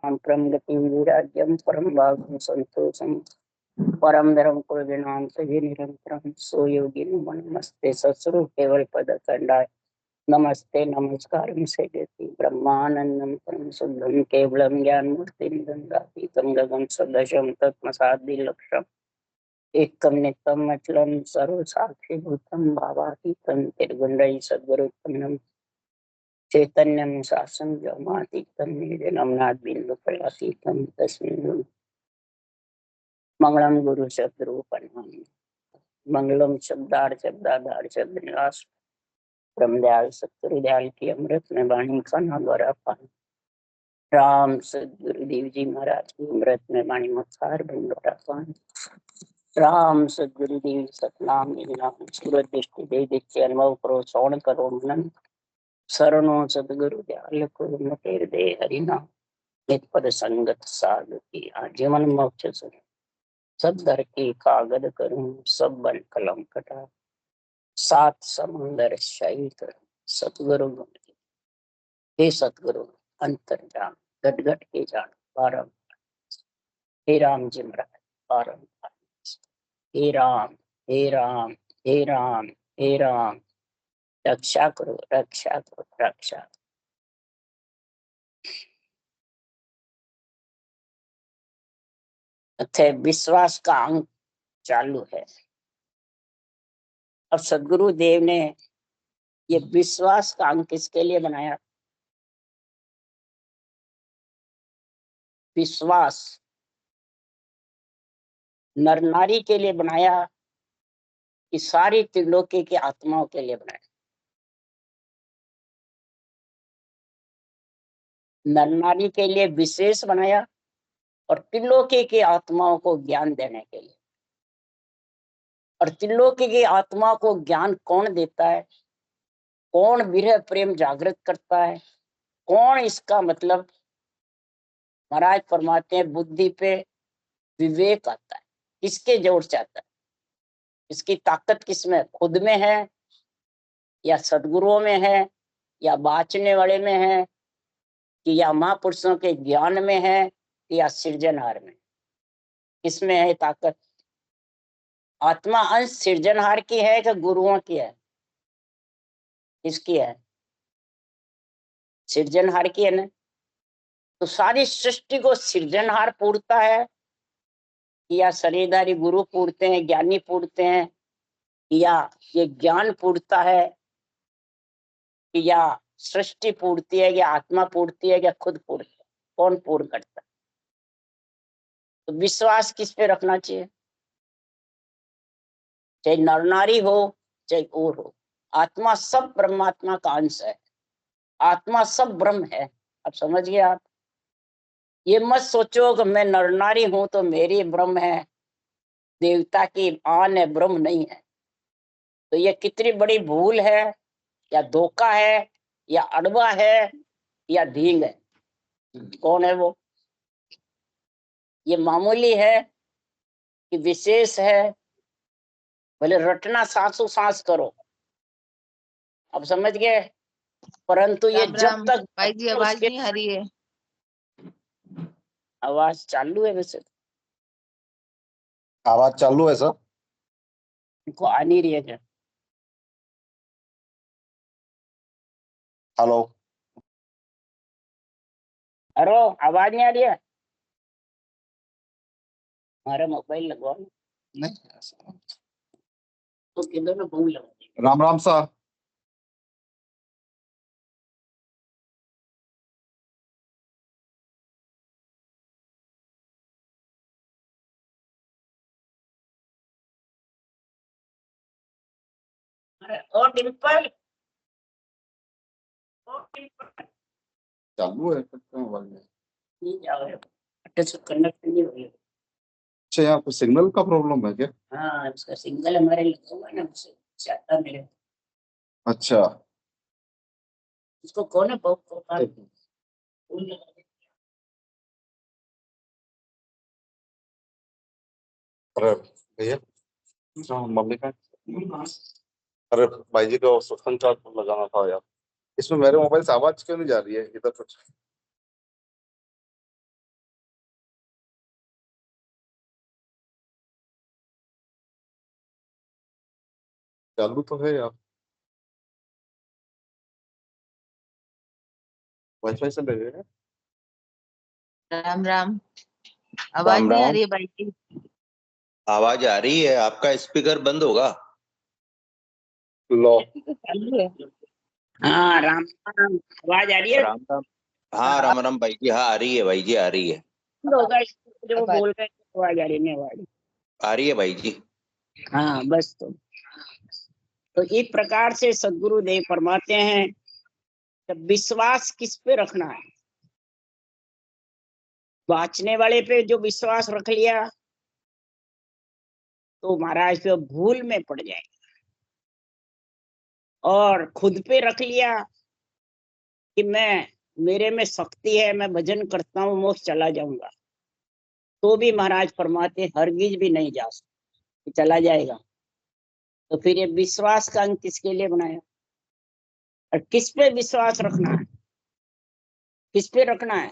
परम गतिं राज्यं परम भागं संतोषं परम धर्म कुलजनां सभी निरंतरं सो योगी नमस्ते सत्स्वरूप केवल पद खंडाय नमस्ते नमस्कारं सेव्यति ब्रह्मानंदं परम शुद्धं केवलं ज्ञानमूर्तिं गंगातीतं गगन सदृशं तत्मसादिलक्षम् एकं नित्यं अचलं सर्वसाक्षिभूतं भावातीतं निर्गुणैः सद्गुरुत्तमं चैतन्यं शासनं व्योमातीतं निर्जनं नाद्बिन्दुफलातीतं तस्मै मंगलम गुरु शब्द रूपनाम मंगलम शब्दाधार शब्द निवास ब्रह्मदयाल सतगुरुदयाल की अमृत में वाणी खाना द्वारा पान राम सदगुरुदेव जी महाराज की अमृत में वाणी मुखार द्वारा पान राम सदगुरुदेव सतनाम नाम सूरत दृष्टि दे दिखे अनुभव करो श्रवण करो मनन शरणों सदगुरु दयाल को मतेर दे हरिनाम नित पद संगत साध की आजीवन मोक्ष से सब दर के कागद करूं सब बन कलम कटा सात समुंदर शाही कर सतगुरु गुण हे सतगुरु अंतर जान घट घट के जान पारम हे राम जी महाराज पारम हे राम हे राम हे राम हे राम रक्षा करो रक्षा करो रक्षा। अथे विश्वास का अंक चालू है। अब सदगुरु देव ने ये विश्वास का अंक किसके लिए बनाया? विश्वास नर नारी के लिए बनाया कि सारी त्रिलोकी की आत्माओं के लिए बनाया? नर नारी के लिए विशेष बनाया और त्रिलोकी की आत्माओं को ज्ञान देने के लिए। और त्रिलोकी की आत्मा को ज्ञान कौन देता है? कौन विरह प्रेम जागृत करता है? कौन इसका मतलब महाराज फरमाते हैं बुद्धि पे विवेक आता है। किसके जोर से आता है? इसकी ताकत किसमें? खुद में है या सदगुरुओं में है या बाँचने वाले में है कि या महापुरुषों के ज्ञान में है या सृजनहार में? किसमें है ताकत? आत्मा अंश सृजनहार की है कि गुरुओं की है? किसकी है? सृजनहार की है ना। तो सारी सृष्टि को सृजनहार पूरता है या शरीरधारी गुरु पूरते हैं, ज्ञानी पूरते हैं, या ये ज्ञान पूरता है या सृष्टि पूरती है या आत्मा पूरती है या खुद पूरती है? कौन पूर्ण करता है? तो विश्वास किस पे रखना चाहिए? चाहे नर नारी हो चाहे और हो, आत्मा सब परमात्मा का अंश है। आत्मा सब ब्रह्म है। अब समझिए आप। ये मत सोचो कि मैं नर नारी हूं तो मेरी ब्रह्म है, देवता की आन है, ब्रह्म नहीं है। तो ये कितनी बड़ी भूल है या धोखा है या अड़वा है या ढींग है? कौन है वो? ये मामूली है कि विशेष है? भले रटना सांसों सांस करो। अब समझ गए। परंतु ये जब तक भाई जी आवाज नहीं आ रही है। आवाज चालू है वैसे। आवाज चालू है सर। इनको आ नहीं रही है क्या? हेलो अरे आवाज नहीं आ रही है? हमारा मोबाइल लगवाओ। नहीं तो किधर में भूल लगा। राम राम सर। ओ डिम्पल, चालू है मोबाइल में। नहीं जा रहे हो से कनेक्ट नहीं हो रही। अच्छा यहाँ पे सिग्नल का प्रॉब्लम है क्या? हाँ उसका सिंगल हमारे लिखा हुआ है ना, उससे चाहता मेरे। अच्छा उसको कौन है अरे भैया मम्मी का, अरे भाई जी को सत्संग चार्ज लगाना था यार। इसमें मेरे मोबाइल से आवाज क्यों नहीं जा रही है इधर कुछ? चालू तो है यार, वाईफाई से ले रहे हैं। राम राम। आवाज राम नहीं आ राम। रही है भाई की? आवाज आ रही है, आपका स्पीकर बंद होगा। लो, चालू है। हाँ राम राम, आवाज आ रही है? राम राम। हाँ राम राम भाई जी, हाँ आ रही है भाई जी, आ रही है। होगा जो अब आ- बोल रहे हैं, आवाज आ रही है, आवाज। आ रही है भाई जी। हाँ बस, तो इस प्रकार से सदगुरु देव फरमाते हैं, जब विश्वास किस पे रखना है, बाँचने वाले पे जो विश्वास रख लिया तो महाराज पे भूल में पड़ जाएगा, और खुद पे रख लिया कि मेरे में शक्ति है, मैं भजन करता हूँ, मोक्ष चला जाऊंगा, तो भी महाराज फरमाते हरगिज भी नहीं जा सकते, चला जाएगा। तो फिर ये विश्वास का अंग किसके लिए बनाया, और किस पे विश्वास रखना है, किस पे रखना है?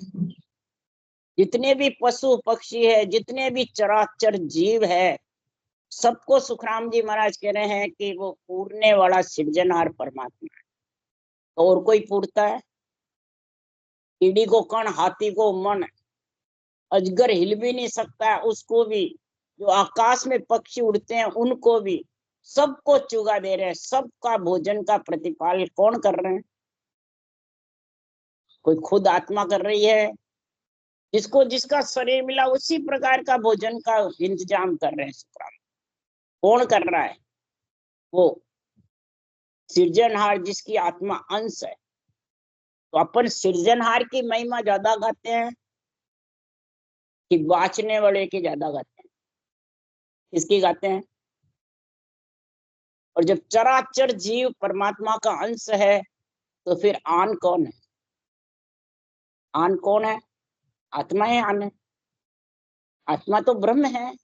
जितने भी पशु पक्षी है, जितने भी चराचर जीव है, सबको सुखराम जी महाराज कह रहे हैं कि वो पूरने वाला सृजनहार परमात्मा है। तो और कोई पूरता है? कीड़ी को कण, हाथी को मन, अजगर हिल भी नहीं सकता है, उसको भी, जो आकाश में पक्षी उड़ते हैं उनको भी, सबको चुगा दे रहे हैं, सबका भोजन का प्रतिपाल कौन कर रहे हैं? कोई खुद आत्मा कर रही है, जिसको जिसका शरीर मिला उसी प्रकार का भोजन का इंतजाम कर रहे हैं सुखराम। कौन कर रहा है? वो सृजनहार जिसकी आत्मा अंश है। तो अपन सृजनहार की महिमा ज्यादा गाते हैं कि बाँचने वाले की ज्यादा गाते हैं? किसकी गाते हैं? और जब चराचर जीव परमात्मा का अंश है तो फिर आन कौन है? आन कौन है? आत्मा है आन है? आत्मा तो ब्रह्म है,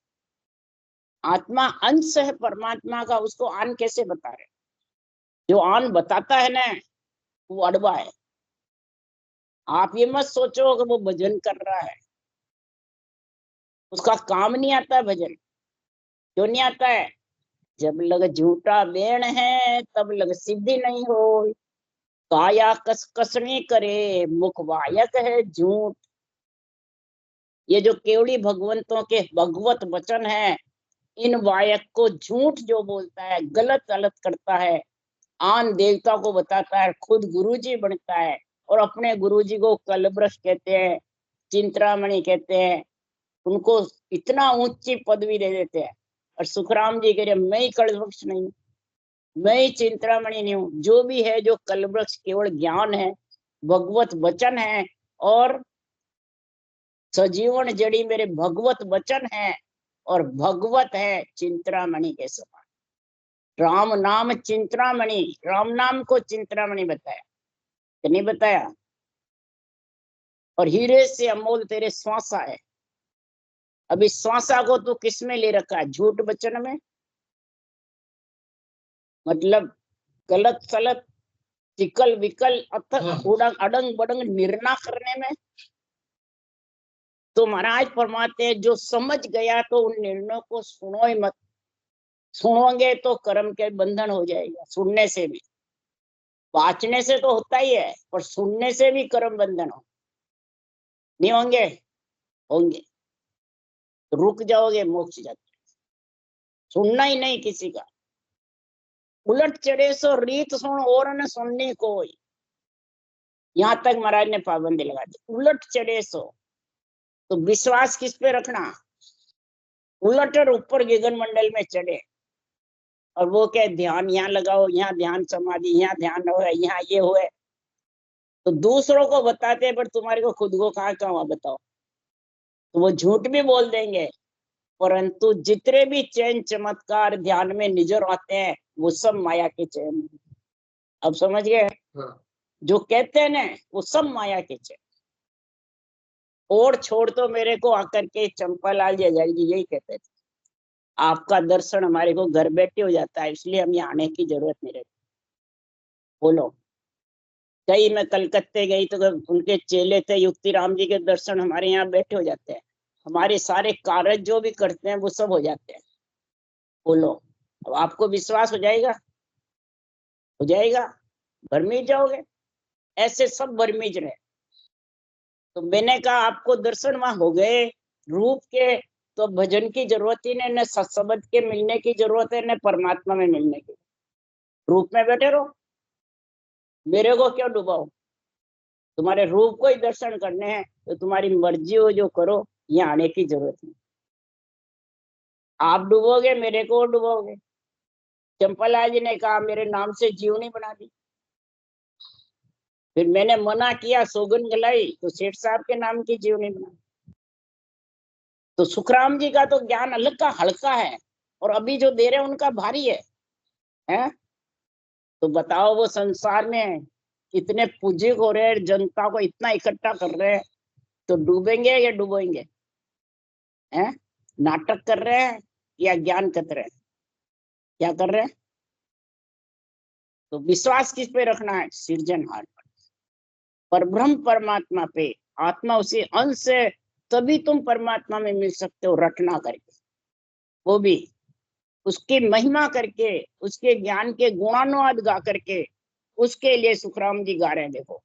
आत्मा अंश है परमात्मा का, उसको आन कैसे बता रहे? जो आन बताता है ना, वो अड़बा है। आप ये मत सोचो कि वो भजन कर रहा है, उसका काम नहीं आता है भजन। क्यों नहीं आता है? जब लग झूठा बेण है तब लग सिद्धि नहीं हो, काया कस कसनी करे मुख वायक है झूठ। ये जो केवड़ी भगवंतों के भगवत वचन है, इन वायक को झूठ जो बोलता है, गलत गलत करता है, आन देवता को बताता है, खुद गुरुजी बनता है, और अपने गुरुजी को कलवृक्ष कहते हैं, चिंतरामणि कहते हैं, उनको इतना ऊंची पदवी दे देते हैं। और सुखराम जी कह रहे मैं ही कलवृक्ष नहीं, मैं ही चिंतरामणि नहीं हूँ, जो भी है, जो कलवृक्ष केवल ज्ञान है, भगवत वचन है, और सजीवन जड़ी मेरे भगवत वचन है, और भगवत है चिंतरामणि के समान। राम नाम चिंतरामणि, राम नाम को चिंतरामणि बताया कि नहीं बताया? और हीरे से अमोल तेरे श्वासा है। अभी श्वासा को तो किस में ले रखा है? झूठ वचन में, मतलब गलत सलत, चिकल विकल, उड़ंग अडंग बडंग निर्णय करने में। तो महाराज फरमाते हैं जो समझ गया तो उन निर्णयों को सुनो ही मत, सुनोगे तो कर्म के बंधन हो जाएगा। सुनने से भी, बाँचने से तो होता ही है, पर सुनने से भी कर्म बंधन हो नहीं होंगे? होंगे। तो रुक जाओगे मोक्ष जाते, सुनना ही नहीं किसी का। उलट चढ़े सो रीत सुन और न सुननी कोई, यहाँ तक महाराज ने पाबंदी लगा दी। उलट चढ़े सो, तो विश्वास किस पे रखना? उलट और ऊपर गगन मंडल में चढ़े, और वो क्या ध्यान यहाँ लगाओ, यहाँ ध्यान समाधि, यहाँ ध्यान हो, यहाँ ये हुए, तो दूसरों को बताते हैं, पर तुम्हारे को खुद को कहाँ कहाँ बताओ? तो वो झूठ भी बोल देंगे, परंतु जितने भी चैन चमत्कार ध्यान में नजर आते हैं वो सब माया के चैन। अब समझ गए? जो कहते हैं ना वो सब माया के चैन। और छोड़ तो मेरे को आकर के चंपालाल जी यही कहते थे, आपका दर्शन हमारे को घर बैठे हो जाता है, इसलिए हम यहाँ आने की जरूरत नहीं रहती। बोलो, कई मैं कलकत्ते गई तो उनके चेले थे युक्ति राम जी के दर्शन हमारे यहाँ बैठे हो जाते हैं, हमारे सारे कार्य जो भी करते हैं वो सब हो जाते हैं। बोलो, अब आपको विश्वास हो जाएगा? हो जाएगा, भरमीज जाओगे। ऐसे सब भरमीज रहे। तो मैंने कहा आपको दर्शन वहां हो गए रूप के, तो भजन की जरूरत ही नहीं, न सत्संग के मिलने की जरूरत है, न परमात्मा में मिलने की। रूप में बैठे रहो, मेरे को क्यों डुबाओ। तुम्हारे रूप को ही दर्शन करने हैं तो तुम्हारी मर्जी हो जो करो, यहाँ आने की जरूरत नहीं। आप डूबोगे, मेरे को डुबोगे। चंपला जी ने कहा मेरे नाम से जीवनी बना दी। फिर मैंने मना किया, सौगन गलाई, तो सेठ साहब के नाम की जीवनी बना। तो सुखराम जी का तो ज्ञान अलग का हल्का है, और अभी जो दे रहे हैं उनका भारी है, हैं? तो बताओ, वो संसार में इतने पूज्य हो रहे हैं, जनता को इतना इकट्ठा कर रहे हैं, तो डूबेंगे या डूबेंगे? हैं? नाटक कर रहे हैं या ज्ञान कर रहे हैं? क्या कर रहे हैं? तो विश्वास किस पे रखना है? सृजनहार पर, परब्रह्म परमात्मा पे। आत्मा उसी अंश है, तभी तुम परमात्मा में मिल सकते हो, रटना करके, वो भी उसकी महिमा करके, उसके ज्ञान के गुणानुवाद गा करके। उसके लिए सुखराम जी गा रहे हैं, देखो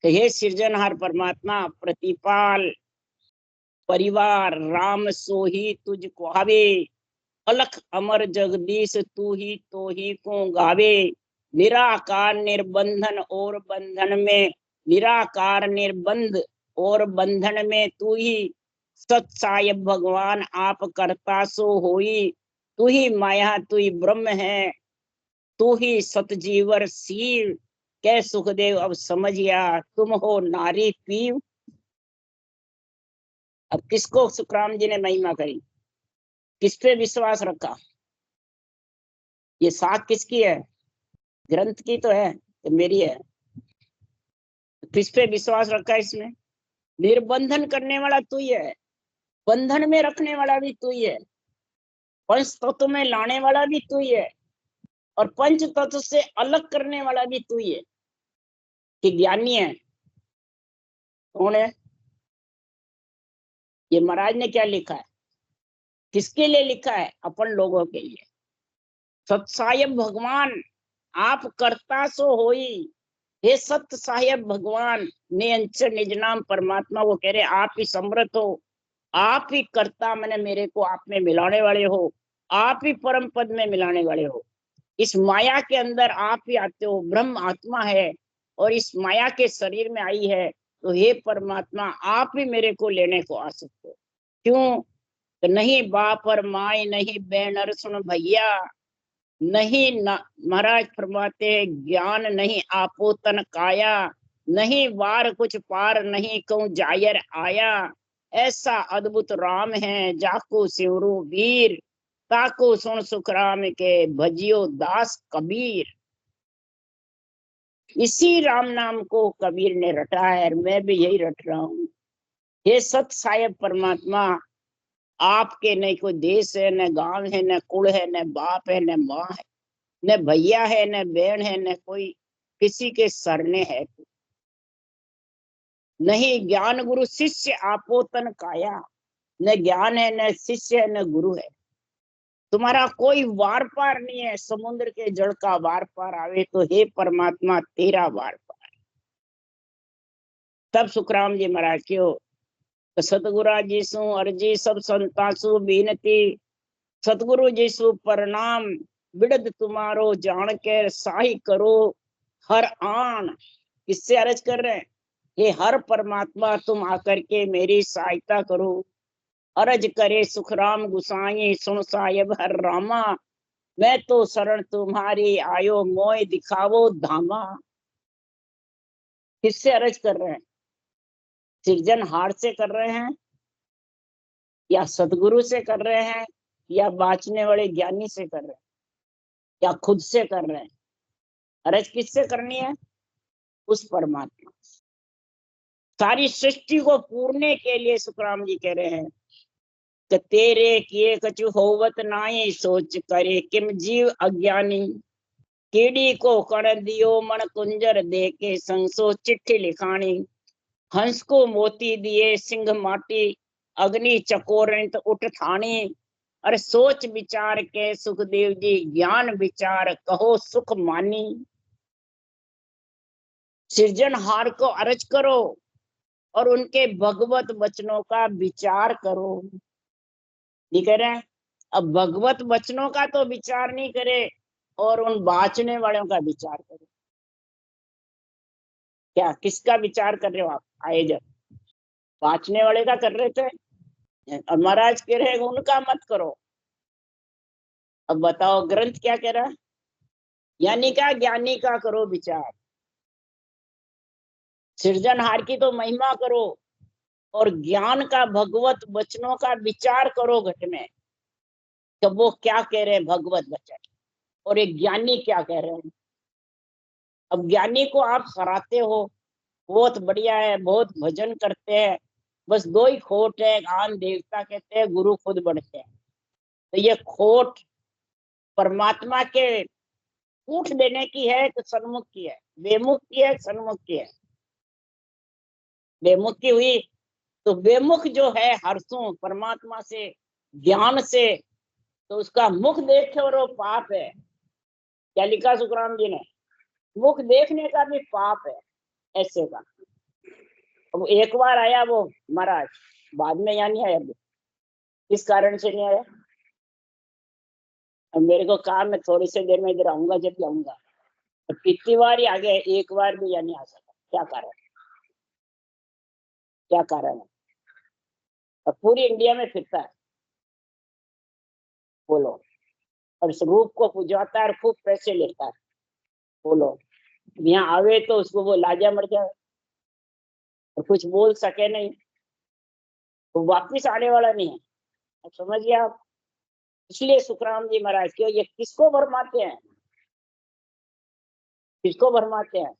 कि हे सृजनहार परमात्मा, प्रतिपाल परिवार राम सोही तुझको हावे, अलख अमर जगदीश तू ही को गावे। निराकार निर्बंधन और बंधन में, निराकार निर्बंध और बंधन में तू ही, सत साहिब भगवान आप करता सो होई। तू ही माया तू ही ब्रह्म है, तू ही सतजीवर शिव। कै सुखदेव अब समझिया, तुम हो नारी पीव। अब किसको सुखराम जी ने महिमा करी, किस पे विश्वास रखा? ये साख किसकी है? ग्रंथ की तो है, तो मेरी है। किस पे विश्वास रखा इसमें? निर्बंधन करने वाला तू ही है, बंधन में रखने वाला भी तू ही है, पंच तत्व में लाने वाला भी तू ही है, और पंच तत्व से अलग करने वाला भी तू ही है। कि ज्ञानी है कौन है? ये महाराज ने क्या लिखा है, किसके लिए लिखा है? अपन लोगों के लिए। सत्सायब भगवान आप करता सो होई। हे सत्य साहेब भगवान ने अंचर निज नाम परमात्मा को कह रहे, आप ही समर्थ हो, आप ही कर्ता, मैंने मेरे को आप में मिलाने वाले हो, आप ही परम पद में मिलाने वाले हो। इस माया के अंदर आप ही आते हो, ब्रह्म आत्मा है और इस माया के शरीर में आई है, तो हे परमात्मा आप ही मेरे को लेने को आ सकते हो। क्यों? तो नहीं बाप और माई, नहीं बैनर सुन भैया, नहीं न महाराज फरमाते ज्ञान नहीं आपो तन काया, नहीं वार कुछ पार नहीं कहूं जायर आया। ऐसा अद्भुत राम है जाको सिवरू वीर, ताको सुन सुखराम के भजियो दास कबीर। इसी राम नाम को कबीर ने रटा है, और मैं भी यही रट रहा हूँ। हे सत साहेब परमात्मा, आपके न कोई देश है, न गांव है, न कुल है, न बाप है, न माँ है, न भैया है, न बहन है, न कोई किसी के सरने है। नहीं ज्ञान गुरु शिष्य आपो तन काया, न ज्ञान है, न शिष्य है, न गुरु है। तुम्हारा कोई वार पार नहीं है, समुद्र के जल का वार पार आवे तो हे परमात्मा तेरा वार पार। तब सुखराम जी महाराज क्यों सतगुरु जी सु अर्जी सब संता सु बीनती, सतगुरु जी सु प्रणाम बिड़द तुम्हारो जान के साही करो हर आन। किससे अर्ज कर रहे हैं? ये हर परमात्मा तुम आकर के मेरी सहायता करो। अर्ज करे सुखराम गुसाई सुन साहिब हर रामा, मैं तो शरण तुम्हारी आयो मोय दिखावो धामा। किससे अर्ज कर रहे हैं? सृजनहार से कर रहे हैं, या सतगुरु से कर रहे हैं, या बाँचने वाले ज्ञानी से कर रहे हैं, या खुद से कर रहे हैं? अर्ज किससे करनी है? उस परमात्मा। सारी सृष्टि को पूरने के लिए सुखराम जी कह रहे हैं कि तेरे किए कछु होवत नाई, सोच करे किम जीव अज्ञानी। कीड़ी को कण दियो मन कुंजर दे के, संसो चिट्ठी लिखानी। हंस को मोती दिए सिंह माटी, अग्नि चकोरित उठ थानी। अरे सोच विचार के सुखदेव जी ज्ञान विचार कहो सुख मानी। सृजनहार को अर्ज करो और उनके भगवत वचनों का विचार करो। नहीं कह रहे हैं? अब भगवत वचनों का तो विचार नहीं करे और उन बाँचने वालों का विचार करो। क्या किसका विचार कर रहे हो आप? आए जब बाँचने वाले का कर रहे थे और महाराज कह रहे उनका मत करो। अब बताओ ग्रंथ क्या कह रहा है? यानी का ज्ञानी का करो विचार। सृजनहार की तो महिमा करो और ज्ञान का भगवत वचनों का विचार करो घट में, तो वो क्या कह रहे हैं भगवत वचन और एक ज्ञानी क्या कह रहे हैं। अब ज्ञानी को आप सराहते हो, बहुत बढ़िया है, बहुत भजन करते हैं, बस दो ही खोट है, आन देवता कहते हैं, गुरु खुद बढ़ते हैं। तो ये खोट परमात्मा के कूट देने की है तो सन्मुख की है, बेमुख की है, सन्मुख की है। बेमुख की हुई तो बेमुख जो है हर्षों परमात्मा से ज्ञान से, तो उसका मुख देखे और वो पाप है। क्या लिखा सुखराम जी ने? मुख देखने का भी पाप है ऐसे का। अब एक बार आया वो महाराज, बाद में यहाँ नहीं आया। किस कारण से नहीं आया? अब मेरे को काम है, थोड़ी सी देर में इधर आऊंगा, जब आऊंगा। कितनी बार ही आ गया, एक बार भी यहाँ नहीं आ सका। क्या कारण? क्या कारण है? अब पूरी इंडिया में फिरता है, बोलो, और इस रूप को पुजाता है और खूब पैसे लेता है, बोलो। यहाँ आवे तो उसको वो लाजा मर जाए और कुछ बोल सके नहीं, वो वापिस आने वाला नहीं है। अब समझिए आप। इसलिए सुखराम जी महाराज क्यों ये किसको भरमाते हैं? किसको भरमाते हैं?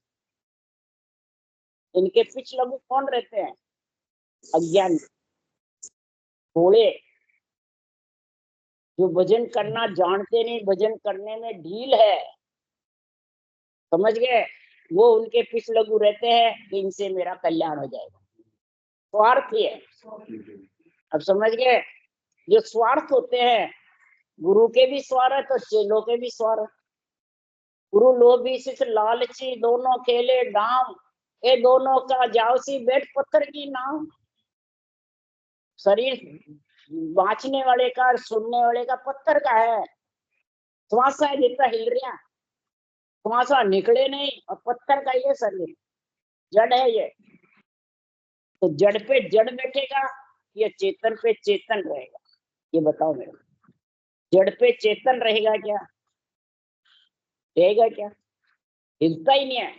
इनके पीछे लोग कौन रहते हैं? अज्ञान भोले, जो भजन करना जानते नहीं, भजन करने में ढील है, समझ गए? वो उनके पीछे लघु रहते हैं कि इनसे मेरा कल्याण हो जाएगा। स्वार्थी है। अब समझ गए? जो स्वार्थ होते हैं, गुरु के भी स्वार्थ और चेलों के भी स्वार्थ। गुरु लोभी सिख लालची दोनों खेले डाम, ये दोनों का जावसी बैठ पत्थर की नाम। शरीर बाँचने वाले का और सुनने वाले का पत्थर का है। श्वासा है जितना हिल रहा, श्वासा निकले नहीं, और पत्थर का ये शरीर जड़ है ये। तो जड़ पे जड़ बैठेगा या चेतन पे चेतन रहेगा? ये बताओ मेरे को। जड़ पे चेतन रहेगा क्या? रहेगा क्या? हिलता ही नहीं है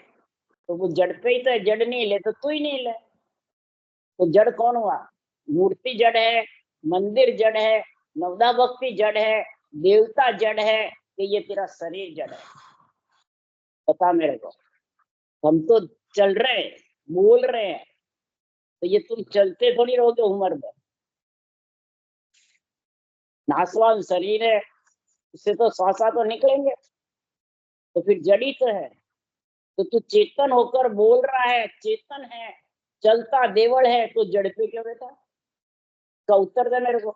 तो वो जड़ पे ही तो है। जड़ नहीं ले तो तू ही नहीं ले। तो जड़ कौन हुआ? मूर्ति जड़ है, मंदिर जड़ है, नवदा भक्ति जड़ है, देवता जड़ है, कि ये तेरा शरीर जड़ है? बता मेरे को। हम तो चल रहे हैं, बोल रहे हैं, तो ये तुम चलते थोड़ी रहोगे उम्र में। नासवान शरीर है, इससे तो श्वासा तो निकलेंगे, तो फिर जड़ी तो है। तो तू चेतन होकर बोल रहा है, चेतन है, चलता देवल है, तो जड़ पे क्यों बैठा? का उत्तर दे मेरे को।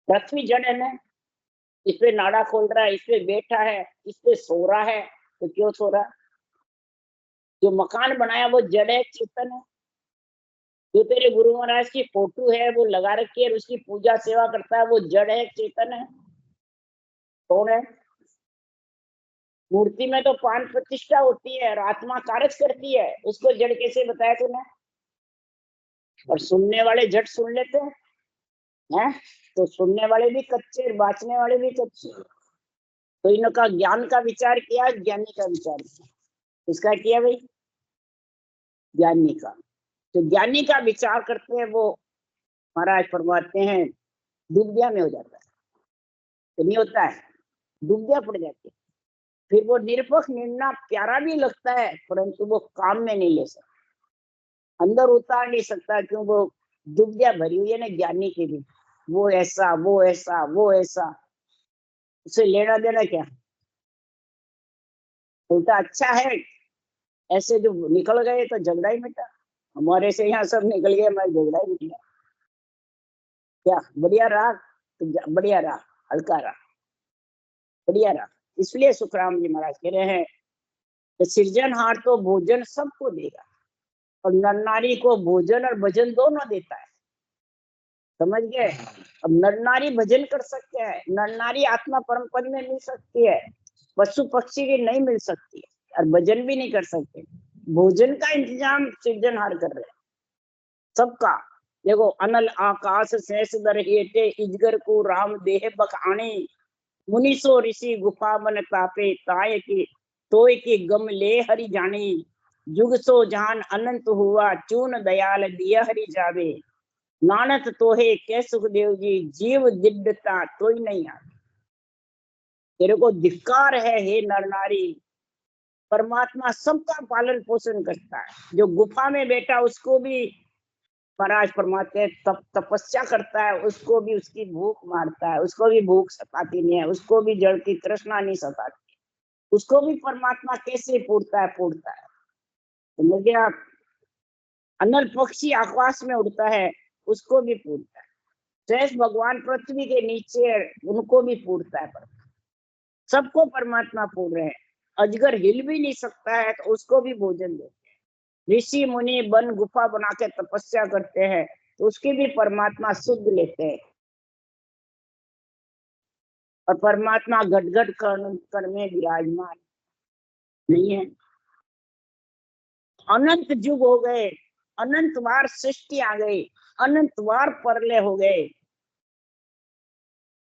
पृथ्वी जड़ है ना, इस पे नाड़ा खोल रहा है, इस पे बैठा है, इस पे सो रहा है, तो क्यों सो रहा? जो मकान बनाया वो जड़ है, चेतन है? जो तेरे गुरु महाराज की फोटो है वो लगा रखी है और उसकी पूजा सेवा करता है, वो जड़ है, चेतन है? कौन है? मूर्ति में तो प्राण प्रतिष्ठा होती है और आत्मा कार्य करती है, उसको जड़ कैसे बताया तूने? और सुनने वाले झट सुन लेते हैं, तो सुनने वाले भी कच्चे, बाँचने वाले भी कच्चे। तो इनका ज्ञान का विचार किया, ज्ञानी का विचार किया। इसका किया भाई? ज्ञानी का। तो ज्ञानी का विचार करते हैं वो महाराज फरमाते हैं दुविधा में हो जाता है। तो नहीं होता है, दुविधा पड़ जाती है। फिर वो निरपक्ष निर्णय प्यारा भी लगता है, परंतु वो काम में नहीं ले सकता, अंदर उतार नहीं सकता, क्यों? वो दुविधा भरी हुई है ना ज्ञानी की भी। वो ऐसा, वो ऐसा, वो ऐसा, उसे लेना देना क्या? उल्टा अच्छा है, ऐसे जो निकल गए तो झगड़ा ही मिटा। हमारे से यहाँ सब निकल गए, हमारे झगड़ा ही मिट गया। क्या बढ़िया रहा? तो बढ़िया रहा, हल्का रहा, बढ़िया रहा। इसलिए सुखराम जी महाराज कह रहे हैं कि सृजनहार तो भोजन सबको देगा, और नर नारी को भोजन और भजन दोनों देता है। समझ गए? अब नर नारी भजन कर सकते हैं, नर नारी आत्मा परम पद में मिल सकती है, पशु पक्षी की नहीं मिल सकती है, और भजन भी नहीं कर सकते। भोजन का इंतजाम सृजनहार कर रहे हैं सबका। देखो, अनल आकाश शेष दर हेटे इजगर को राम देह बखानी, मुनिसो ऋषि गुफा बन तापे ताय की तोय की गम ले हरि जानी, जुग सो जहान अनंत हुआ चून दयाल दिया हरि जावे, नानक तोहे के सुखदेव जी जीव दिव्यता तोय नहीं आ। तेरे को धिक्कार है हे नर नारी, परमात्मा सबका पालन पोषण करता है। जो गुफा में बैठा उसको भी महाराज परमात्मा तपस्या करता है, उसको भी उसकी भूख मारता है, उसको भी भूख सताती नहीं है, उसको भी जड़ की तृष्णा नहीं सताती, उसको भी परमात्मा कैसे पूरता है। समझ गया आप? अनल पक्षी आकाश में उड़ता है, उसको भी पूरता है। शेष भगवान पृथ्वी के नीचे है, उनको भी पूरता है। सबको परमात्मा पूर रहे हैं। अजगर हिल भी नहीं सकता है तो उसको भी भोजन देते हैं। ऋषि मुनि वन गुफा बना के तपस्या करते हैं तो उसकी भी परमात्मा शुद्ध लेते हैं। और परमात्मा घट घट कण में विराजमान नहीं है। अनंत युग हो गए, अनंत बार सृष्टि आ गई, अनंत बार परले हो गए,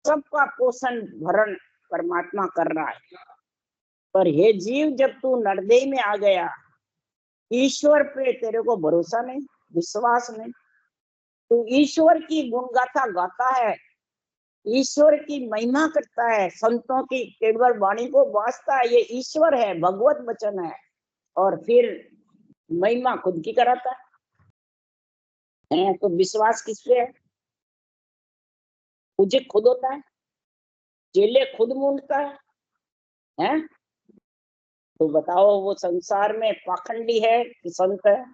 सबका पोषण भरण परमात्मा कर रहा है। पर हे जीव, जब तू नरदेह में आ गया, ईश्वर पे तेरे को भरोसा नहीं, विश्वास नहीं, तू ईश्वर की गुणगाथा गाता है, ईश्वर की महिमा करता है, संतों की केवल वाणी को वास्ता है, ये ईश्वर है, भगवत वचन है, और फिर महिमा खुद की कराता है। तो विश्वास किस पे है? मुझे खुद होता है, चेले खुद मूंढता है? तो बताओ, वो संसार में पाखंडी है कि संत है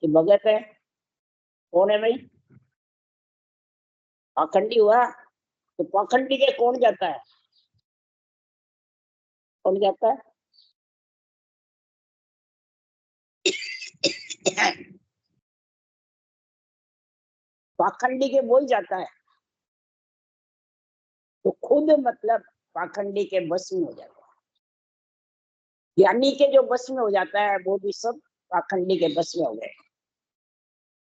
कि भगत है? कौन है भाई? पाखंडी हुआ तो पाखंडी के कौन जाता है? कौन जाता है? पाखंडी के बोल जाता है। तो खुद मतलब पाखंडी के बस में हो जाता है। ज्ञानी के जो बस में हो जाता है वो भी सब पाखंडी के बस में हो गए।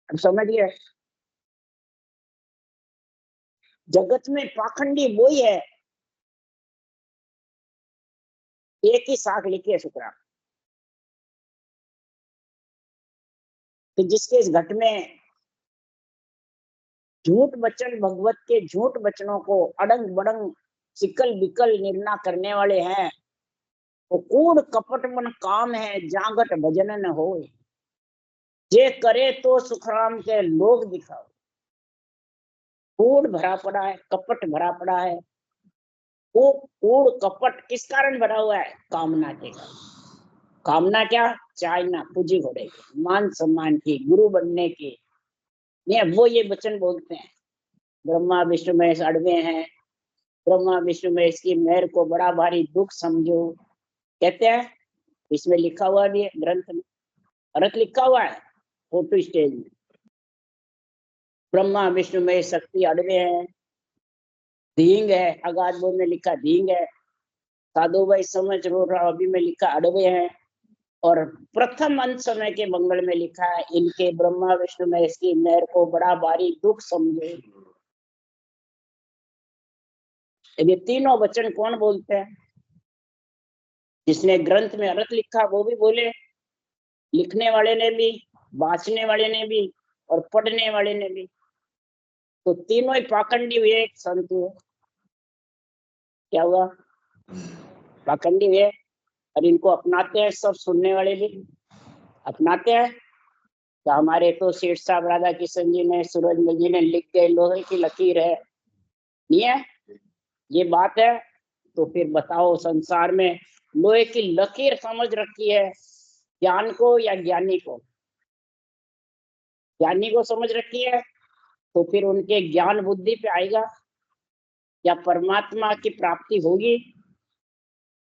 अब समझिए, जगत में पाखंडी वही है। एक ही साख लिखी है शुक्रा, तो जिसके इस घट में झूठ वचन, भगवत के झूठ वचनों को अड़ंग बड़ंग सिकल बिकल निर्णय करने वाले हैं, वो कूड़ कपट मन काम है जागट भजन न हो, जे करे तो सुखराम के लोग दिखाओ। कूड़ भरा पड़ा है, कपट भरा पड़ा है। वो कूड़ कपट किस कारण भरा हुआ है? कामना के। कामना क्या? चाहना पूजी घोड़े की, मान सम्मान की, गुरु बनने की। ये वो ये वचन बोलते हैं, ब्रह्मा विष्णु महेश अड़वे हैं, ब्रह्मा विष्णु महेश की मेहर को बड़ा भारी दुख समझो, कहते हैं। इसमें लिखा हुआ भी है ग्रंथ में, अर्थ लिखा हुआ है फोटो स्टेज में। ब्रह्मा विष्णु महेश शक्ति अड़वे हैं, धींग है, अगाध बोध में लिखा धींग है, साधु भाई समझ रो रहा अभी में लिखा अड़वे हैं, और प्रथम अंत समय के मंगल में लिखा है इनके ब्रह्मा विष्णु महेश की मेहर को बड़ा भारी दुख समझे। ये तीनों वचन कौन बोलते हैं? जिसने ग्रंथ में अर्थ लिखा वो भी बोले, लिखने वाले ने भी, बांचने वाले ने भी, और पढ़ने वाले ने भी। तो तीनों ही पाखंडी हुए, एक संत हुए। क्या हुआ? पाखंडी हुए, और इनको अपनाते हैं सब सुनने वाले भी अपनाते हैं। तो हमारे तो सेठ साहब राधा किशन जी ने, सूरजमल जी ने लिख गए, लोहे की लकीर है, नहीं है? ये बात है। तो फिर बताओ, संसार में लोहे की लकीर समझ रखी है ज्ञान को या ज्ञानी को? ज्ञानी को समझ रखी है, तो फिर उनके ज्ञान बुद्धि पे आएगा। या परमात्मा की प्राप्ति होगी,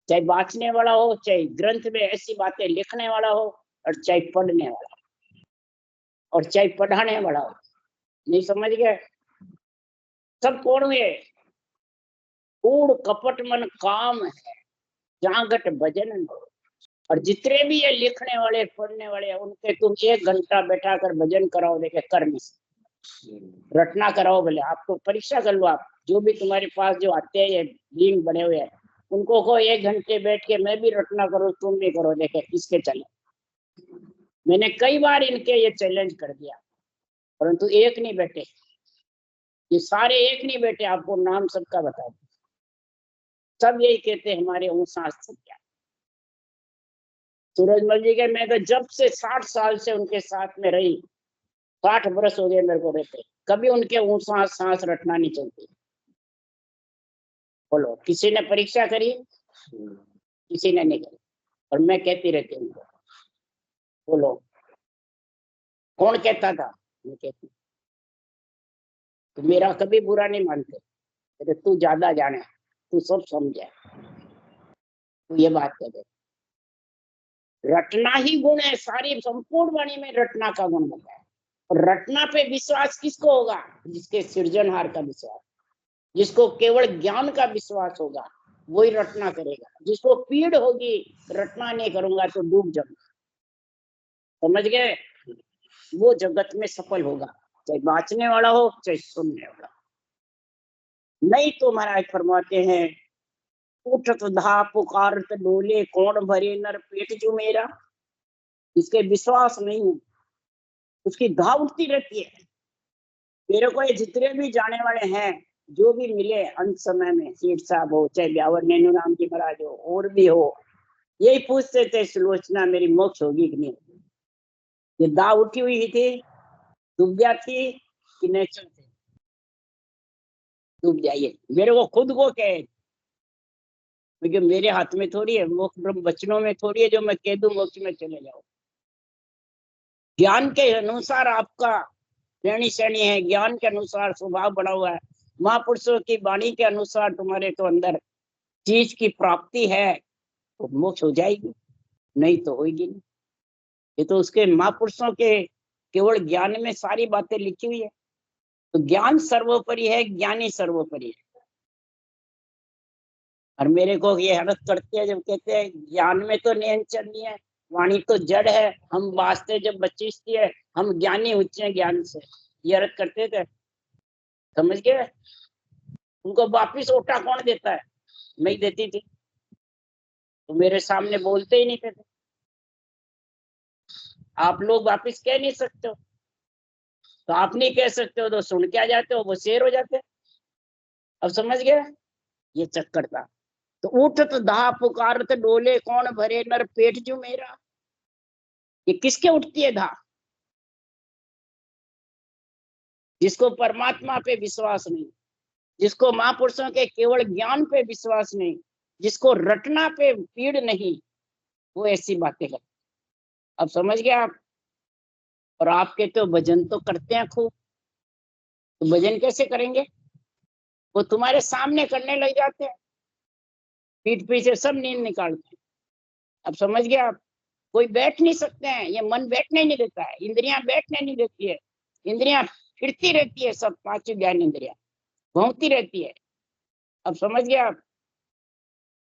चाहे बांचने वाला हो, चाहे ग्रंथ में ऐसी बातें लिखने वाला हो, और चाहे पढ़ने वाला हो, और चाहे पढ़ाने वाला हो। नहीं समझ गए? सब कौन हुए? कूड़ कपट मन काम है, जहाँ घट भजन न हो। और जितने भी ये लिखने वाले पढ़ने वाले उनके तुम 1 घंटा बैठा कर भजन कराओ, देखे कर नहीं सकते। रटना कराओ, बोले आपको परीक्षा कर लो, आप जो भी तुम्हारे पास जो आते हैं ये लिंग बने हुए हैं, उनको कहो 1 घंटे बैठ के मैं भी रटना करो, तुम भी करो, देखे किसके चले। मैंने कई बार इनके ये चैलेंज कर दिया, परंतु एक नहीं बैठे, ये सारे एक नहीं बैठे। आपको नाम सबका बता दूं, सब यही कहते हैं हमारे ऊंसा क्या। सूरजमल जी के मैं तो जब से 60 साल से उनके साथ में रही, 60 वर्ष हो गए मेरे को रहते, कभी उनके ऊंसा सांस रटना नहीं चलती। बोलो किसी ने परीक्षा करी? किसी ने नहीं करी। और मैं कहती रहती हूँ, बोलो कौन कहता था? मैं कहती, तो मेरा कभी बुरा नहीं मानते, कहते तू ज्यादा जाने, तू सब समझे, तू ये बात कह दे। रटना ही गुण है, सारी संपूर्ण वाणी में रटना का गुण होता है। और रटना पे विश्वास किसको होगा? जिसके सृजनहार का विश्वास, जिसको केवल ज्ञान का विश्वास होगा, वही रटना करेगा। जिसको पीड़ होगी रटना नहीं करूंगा तो डूब जाऊंगा, समझ गए? वो जगत में सफल होगा, चाहे बांचने वाला हो चाहे सुनने वाला। नहीं तो महाराज फरमाते हैं, उठत धा पुकारत डोले, कौन भरे नर पेट जो मेरा। इसके विश्वास नहीं है, उसकी धा उठती रहती है। मेरे को ये जितने भी जाने वाले हैं, जो भी मिले अंत समय में, सेठ साहब हो चाहे ब्यावर नैनू राम जी महाराज हो और भी हो, यही पूछते थे सुलोचना मेरी मोक्ष होगी कि नहीं। ये दा उठी हुई थी, डूबिया थी कि नेचर थे? डूब जाइए। मेरे को खुद को कहे, क्योंकि मेरे हाथ में थोड़ी है, मोक्ष ब्रह्म वचनों में थोड़ी है जो मैं कह दूं मोक्ष में चले जाओ। ज्ञान के अनुसार आपका श्रेणी श्रेणी है, ज्ञान के अनुसार स्वभाव बना हुआ है, महापुरुषों की वाणी के अनुसार तुम्हारे तो अंदर चीज की प्राप्ति है, तो मोक्ष हो जाएगी, नहीं तो होगी नहीं। ये तो उसके महापुरुषों के केवल ज्ञान में सारी बातें लिखी हुई है। तो ज्ञान सर्वोपरि है, ज्ञानी सर्वोपरि है। और मेरे को ये हरत करते हैं जब कहते हैं ज्ञान में तो नियंत्रण नहीं है, वाणी तो जड़ है, हम वास्ते जब बच्ची है, हम ज्ञानी ऊंचे हैं ज्ञान से, ये हरत करते थे, समझ गए? उनको वापिस ओटा कौन देता है? मैं ही देती थी, तो मेरे सामने बोलते ही नहीं थे। आप लोग वापिस कह नहीं सकते हो, तो आप नहीं कह सकते हो तो सुन के आ जाते हो, वो शेर हो जाते। अब समझ गए? ये चक्कर था। तो उठत धा पुकारत डोले, कौन भरे नर पेट जो मेरा। ये किसके उठती है धा? जिसको परमात्मा पे विश्वास नहीं, जिसको महापुरुषों के केवल ज्ञान पे विश्वास नहीं, जिसको रटना पे पीड़ नहीं, वो ऐसी बातें करते। अब समझ गए आप? और आप कहते हो भजन तो करते हैं खूब, तो भजन कैसे करेंगे? वो तुम्हारे सामने करने लग जाते हैं, पीठ पीछे सब नींद निकालते हैं। अब समझ गए आप? कोई बैठ नहीं सकते हैं, ये मन बैठने नहीं देता है, इंद्रियां बैठने नहीं देती है, इंद्रियां फिरती रहती है, सब 5 ज्ञान इंद्रियां घूमती रहती है। अब समझ गए आप?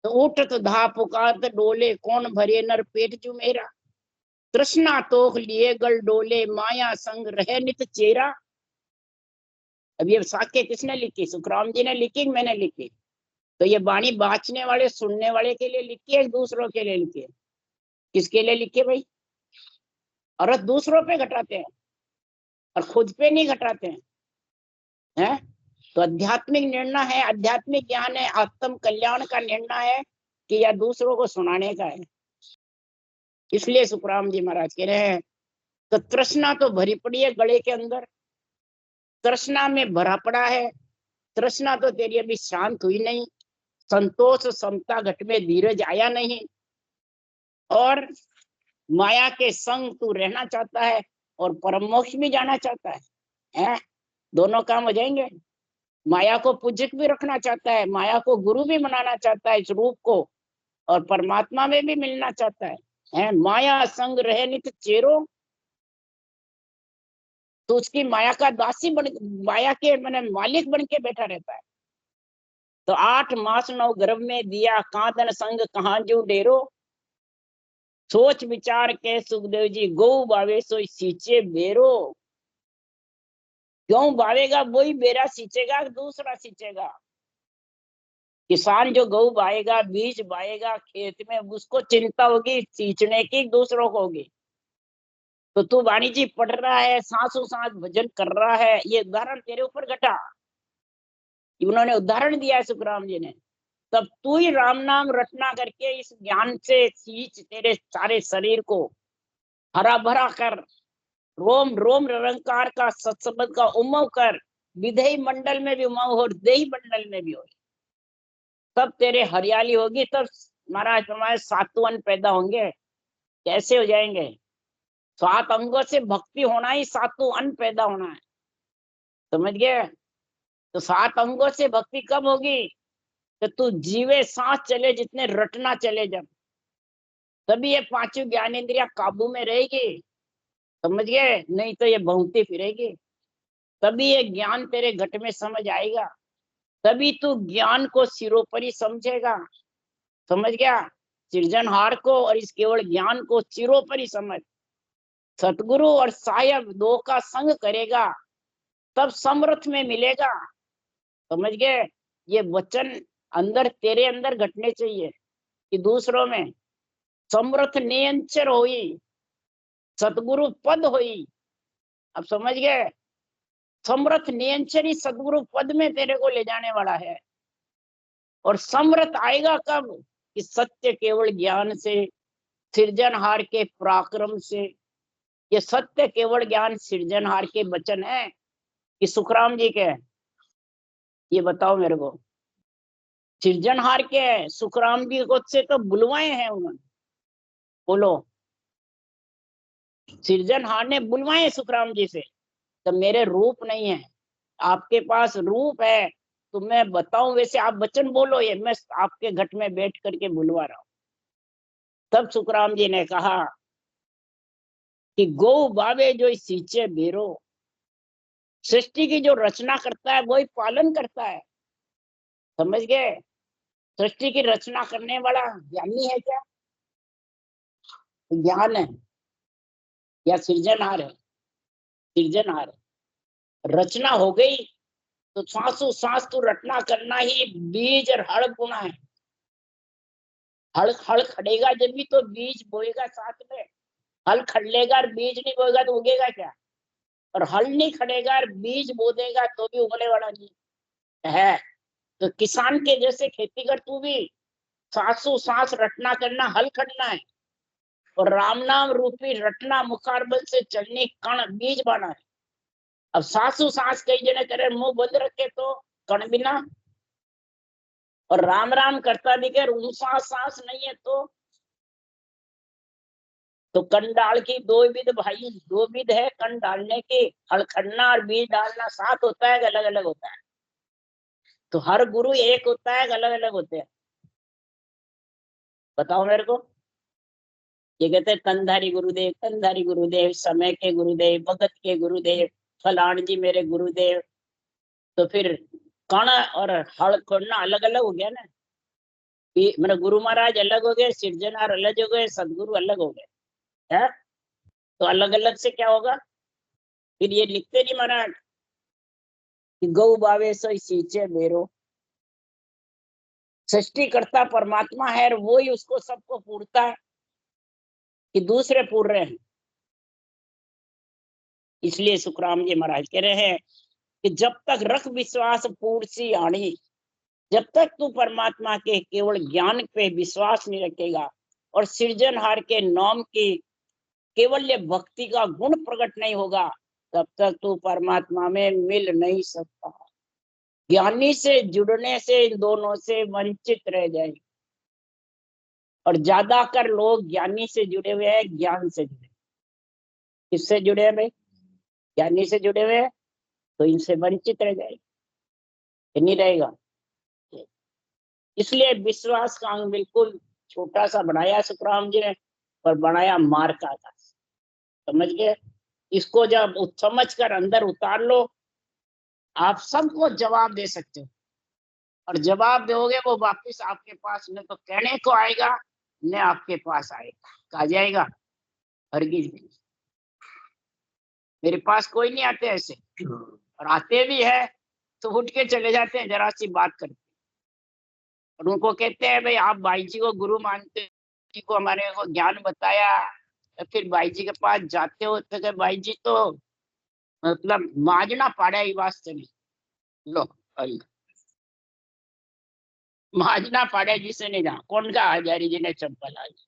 तो उठत धा पुकारत डोले, कौन भरे नर पेट जो मेरा। तृष्णा तोख लिए गल डोले, माया संग रहे नित चेरा। अब ये साक्य किसने लिखी? सुखराम जी ने लिखी, मैंने लिखी? तो ये वाणी बांचने वाले सुनने वाले के लिए लिखी है, दूसरों के लिए लिखी है? किसके लिए लिखी भाई? और दूसरों पे घटाते हैं और खुद पे नहीं घटाते हैं। तो आध्यात्मिक निर्णय है, आध्यात्मिक ज्ञान है, आत्म कल्याण का निर्णय है कि या दूसरों को सुनाने का है। इसलिए सुखराम जी महाराज कह रहे हैं, तो तृष्णा तो भरी पड़ी है गले के अंदर, तृष्णा में भरा पड़ा है, तृष्णा तो तेरी अभी शांत हुई नहीं, संतोष समता घट में धीरज आया नहीं, और माया के संग तू रहना चाहता है और परम मोक्ष भी जाना चाहता है। दोनों काम हो जाएंगे? माया को पूजक भी रखना चाहता है, माया को गुरु भी बनाना चाहता है इस रूप को, और परमात्मा में भी मिलना चाहता है। माया संग रहे नित चेरो, तो उसकी माया का दासी बन, माया के मैंने मालिक बन के बैठा रहता है। तो 8 मास 9 गर्भ में दिया, कांदन संग कहाँ जो डेरो, सोच विचार के सुखदेव जी, गौ बावे सो सींचे बेरो। क्यों बावेगा? वही बेरा सींचेगा, दूसरा सींचेगा। किसान जो गऊ बाएगा, बीज बाएगा खेत में, उसको चिंता होगी सींचने की, दूसरों को होगी। तो तू वाणी जी पढ़ रहा है, सांसों सांस भजन कर रहा है, ये उदाहरण तेरे ऊपर घटा, उन्होंने उदाहरण दिया है सुखराम जी ने। तब तू ही राम नाम रटना करके इस ज्ञान से सींच तेरे सारे शरीर को हरा भरा कर, रोम रोम निरंकार का सत्संग का उमव कर, विधेय मंडल में भी उमव हो, देही मंडल में भी हो, तब तेरे हरियाली होगी। तब महाराज तुम्हारे 7 अन्न पैदा होंगे। कैसे हो जाएंगे? 7 अंगों से भक्ति होना ही 7 अन्न पैदा होना है, समझ गए? तो 7 अंगों से भक्ति कब होगी? तो तू जीवे सांस चले, जितने रटना चले जब, तभी ये 5 ज्ञानेंद्रिया काबू में रहेगी, समझ गए? नहीं तो ये भौंकती फिरेगी। तभी ये ज्ञान तेरे घट में समझ आएगा, तभी तू ज्ञान को सिरोपरि समझेगा, समझ गया? सृजनहार को और इस केवल ज्ञान को सिरोपरि समझ। सतगुरु और साहेब 2 का संग करेगा, तब समर्थ में मिलेगा, समझ गए? ये वचन अंदर तेरे अंदर घटने चाहिए कि दूसरों में समर्थ नियंचर होई, सतगुरु पद होई। अब समझ गए? समर्थ नियंचरी सतगुरु पद में तेरे को ले जाने वाला है। और समर्थ आएगा कब? कि सत्य केवल ज्ञान से, सृजनहार के पराक्रम से। ये सत्य केवल ज्ञान सृजनहार के वचन है कि सुखराम जी के? ये बताओ मेरे को, सृजनहार के है? सुखराम जी को से तो बुलवाए हैं उन्होंने, बोलो। सृजनहार ने बुलवाए सुखराम जी से। तो मेरे रूप नहीं है, आपके पास रूप है, तो मैं बताऊं वैसे आप वचन बोलो, ये मैं आपके घट में बैठ करके बुलवा रहा हूं। तब सुखराम जी ने कहा कि गौ बावे जो सींचे बेरो, सृष्टि की जो रचना करता है वही पालन करता है, समझ गए? सृष्टि की रचना करने वाला ज्ञानी है क्या? ज्ञान है या सृजनहार है? सृजनहार है। रचना हो गई तो सांसों सांस तो रटना करना ही बीज और हड़ बुना है। हड़ हड़ खड़ेगा जब भी तो बीज बोएगा साथ में। हल खड़ेगा और बीज नहीं बोएगा तो उगेगा क्या? और हल नहीं खड़ेगा और बीज बो देगा तो भी उगने वाला नहीं है। तो किसान के जैसे खेती कर, तू भी सांसों सांस रटना करना, हल खड़ना है, और राम नाम रूपी रटना मुखारबल से चलनी कण बीज बना है। अब सांसों सांस कई जने करे, मुंह बंद रखे तो कण बिना, और राम राम करता दिखे सांस सांस नहीं है तो कण डाल की 2 विध भाई, 2 विध है कण डालने की, हल खड़ना और बीज डालना साथ होता है, अलग अलग होता है। तो हर गुरु एक होता है, अलग अलग होते हैं? बताओ मेरे को। ये कहते हैं तनधारी गुरुदेव, तनधारी गुरुदेव, समय के गुरुदेव, भगत के गुरुदेव, फलान जी मेरे गुरुदेव। तो फिर कण और हल खोलना अलग अलग हो गया ना। मेरे गुरु महाराज अलग हो गए, सृजनहार अलग हो गए, सदगुरु अलग हो गए है। तो अलग अलग से क्या होगा? फिर ये लिखते नहीं महाराज कि गौ बावे सो सींचे बेरो, सृष्टिकर्ता परमात्मा है, वो ही उसको सबको पूरता है कि दूसरे पूर रहे हैं। इसलिए सुखराम जी महाराज कह रहे हैं कि जब तक रख विश्वास पूर्सी आणी, जब तक तू परमात्मा के केवल ज्ञान पे विश्वास नहीं रखेगा और सृजनहार के नाम की केवल ये भक्ति का गुण प्रकट नहीं होगा, तब तक तू परमात्मा में मिल नहीं सकता। ज्ञानी से जुड़ने से इन दोनों से वंचित रह जाएगी। और ज्यादा कर लोग ज्ञानी से जुड़े हुए हैं, ज्ञान से जुड़े। किससे जुड़े हैं भाई? ज्ञानी से जुड़े हुए हैं, तो इनसे वंचित रह जाएगी। कि नहीं रहेगा। इसलिए विश्वास का अंग बिल्कुल छोटा सा बनाया सुखराम जी ने, पर बनाया मार का था। समझ गए? इसको जब समझ कर अंदर उतार लो, आप सबको जवाब दे सकते हो, और जवाब दोगे वो वापिस आपके पास न तो कहने को आएगा न आपके पास आएगा। कहा जाएगा हरगिज नहीं। मेरे पास कोई नहीं आते ऐसे, और आते भी है तो उठ के चले जाते हैं, जरा सी बात करते, और उनको कहते हैं भाई आप भाई जी को गुरु मानते जी को हमारे को ज्ञान बताया, तो फिर भाई जी के पास जाते हो तो भाई जी तो मतलब माजना पाड़ा ही वास्ते नहीं। लो माजना पाड़े जिसे नहीं जाना, कौन का हजारी जी ने चंपल आज।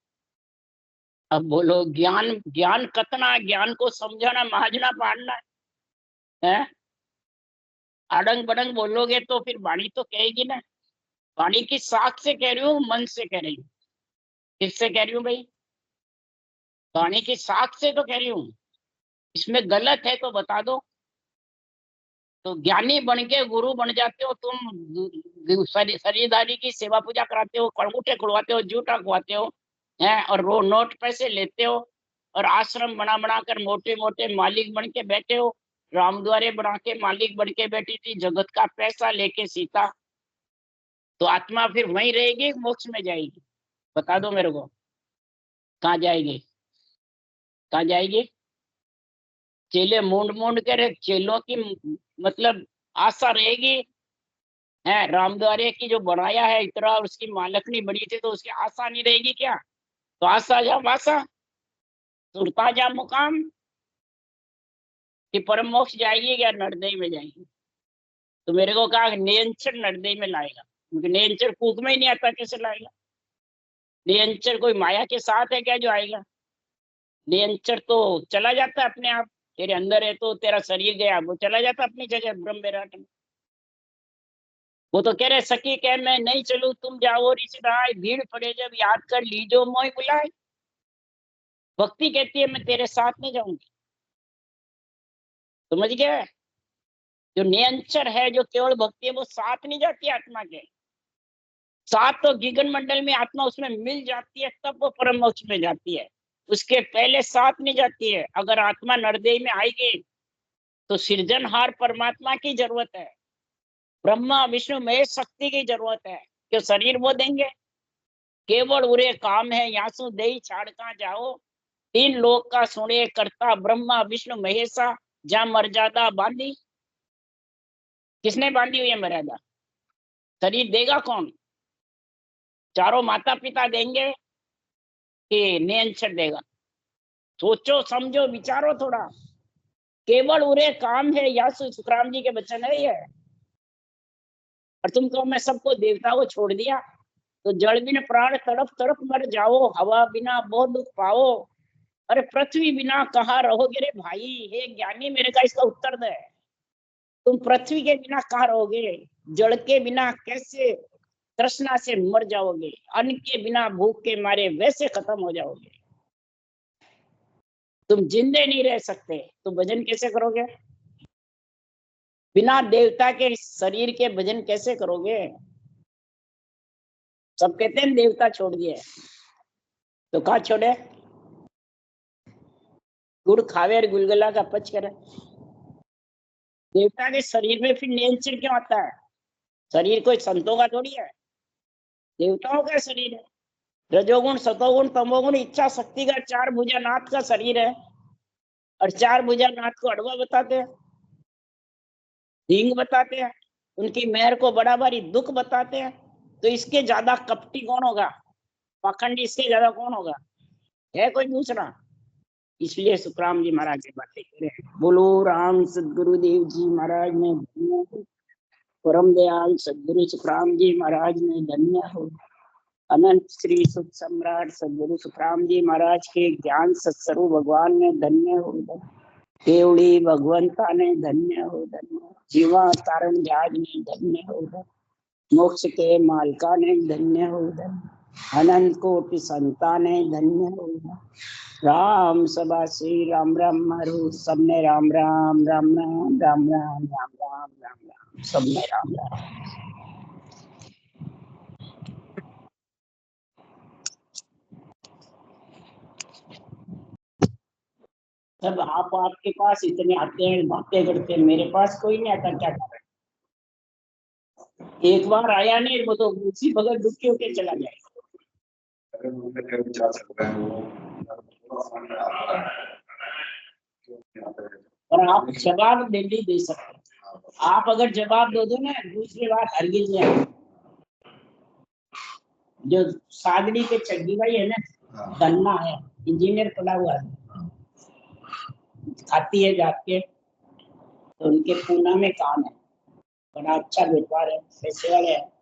अब बोलो ज्ञान, ज्ञान कतना, ज्ञान को समझाना माजना पाड़ना है। अड़ंग बड़ंग बोलोगे तो फिर वाणी तो कहेगी ना। वाणी की साख से कह रही हूँ, मन से कह रही हूँ। किससे कह रही हूँ भाई? वाणी की साख से तो कह रही हूँ। इसमें गलत है तो बता दो। तो ज्ञानी बन के गुरु बन जाते हो तुम, शरीरदारी की सेवा पूजा कराते हो, अंगूठे खुलवाते हो, जूठा खुआते हो हैं, और नोट पैसे लेते हो, और आश्रम बना बना कर मोटे मोटे मालिक बन के बैठे हो। रामद्वारे बना के मालिक बन के बैठी थी, जगत का पैसा लेके सीता। तो आत्मा फिर वहीं रहेगी, मोक्ष में जाएगी? बता दो मेरे को, कहाँ जाएगी? कहाँ जाएगी? चेले मूंड मूंड कर, चेलों की मतलब आशा रहेगी है। रामद्वारे की जो बनाया है इतना, उसकी मालकनी बनी थी तो उसकी आशा नहीं रहेगी क्या? तो आशा जा वासा, सुरता जा मुकाम, कि परम मोक्ष जाएगी या नरदई में जाएगी? तो मेरे को कहा नियंत्रण नरदई में लाएगा, क्योंकि नियंत्रण कूक में ही नहीं आता, कैसे लाएगा? नियंत्रण कोई माया के साथ है क्या जो आएगा? नियंत्रण तो चला जाता है अपने आप, तेरे अंदर है तो तेरा शरीर गया, वो चला जाता अपनी जगह ब्रह्म विराट में। वो तो कह रहे सखी कह मैं नहीं चलू तुम जाओ ऋषिराय, भीड़ पड़े जब याद कर लीजो मोय बुलाए। भक्ति कहती है मैं तेरे साथ नहीं जाऊंगी। समझ गया? जो नियंचर है, जो केवल भक्ति है, वो साथ नहीं जाती आत्मा के साथ। तो गगन मंडल में आत्मा उसमें मिल जाती है, तब वो परम मोक्ष में जाती है, उसके पहले साथ नहीं जाती है। अगर आत्मा नरदेह में आएगी तो सृजनहार परमात्मा की जरूरत है, ब्रह्मा विष्णु महेश शक्ति की जरूरत है। क्यों शरीर वो देंगे? केवल उरे काम है यासु दे छाड़ का जाओ, तीन लोक का सुने करता ब्रह्मा विष्णु महेशा, जहाँ मर्यादा बांधी। किसने बांधी हुई है मर्यादा? शरीर देगा कौन? चारों माता पिता देंगे कि नियंत्रण देगा? सोचो समझो विचारो थोड़ा। केवल उरे काम है यासु सुखराम जी के वचन है ये। और तुम कहो मैं सबको देवता को छोड़ दिया, तो जड़ बिन प्राण तड़प तड़प मर जाओ, हवा बिना बहुत दुख पाओ, अरे पृथ्वी बिना कहाँ रहोगे रे भाई? हे ज्ञानी मेरे का इसका उत्तर दे। तुम पृथ्वी के बिना कहाँ रहोगे? जड़ के बिना कैसे तृष्णा से मर जाओगे? अन्न के बिना भूख के मारे वैसे खत्म हो जाओगे। तुम जिंदे नहीं रह सकते, तो भजन कैसे करोगे? बिना देवता के शरीर के भजन कैसे करोगे? सब कहते हैं देवता छोड़ दिए, तो कहाँ छोड़े? गुड़ खावे और गुलगुला का पच करे। देवता के शरीर में फिर नियंत्रण क्यों आता है? शरीर कोई संतों का थोड़ी है, देवताओं का शरीर है। रजोगुण सतोगुण तमोगुण इच्छा शक्ति का चार भुजा नाथ का शरीर है, और चार भुजा नाथ को अड़वा बताते हैं, हींग बताते हैं, उनकी मेहर को बड़ा भारी दुख बताते हैं। तो इसके ज्यादा कपटी कौन होगा? पाखंडी इसके ज्यादा कौन होगा? है कोई दूसरा? इसलिए सुखराम जी महाराज की बातें कह रहे हैं। बोलो राम सदगुरुदेव जी महाराज ने धन्य हो, परम दयाल सदगुरु सुखराम जी महाराज ने धन्य हो, अनंत श्री सुख सम्राट सदगुरु सुखराम जी महाराज के ज्ञान सत्स्वरूप भगवान ने धन्य हो, केवड़ी भगवंता ने धन्य हो, धन्य जीवा तारण जहाज ने धन्य हो, मोक्ष के मालका ने धन्य हो, अनंत कोटि संता ने धन्य हो। राम सभा श्री राम राम मारू सबने राम राम राम राम राम राम राम राम। राम राम राम, सब में राम राम। जब आप आपके पास इतने आते हैं, बातें करते हैं, मेरे पास कोई नहीं आता, क्या करें। एक बार आया नहीं वो तो उसी बगल दुखी होके चला जाए। और आप जवाब डेली दे सकते हैं। आप अगर जवाब दो ना, दूसरी बात हरगिज नहीं आएगी। जो सागड़ी के चड्डी भाई है ना, गन्ना है, इंजीनियर पढ़ा हुआ है, खाती है जाके, तो उनके पूना में काम है, बड़ा अच्छा व्यापार है, पैसे वाले हैं।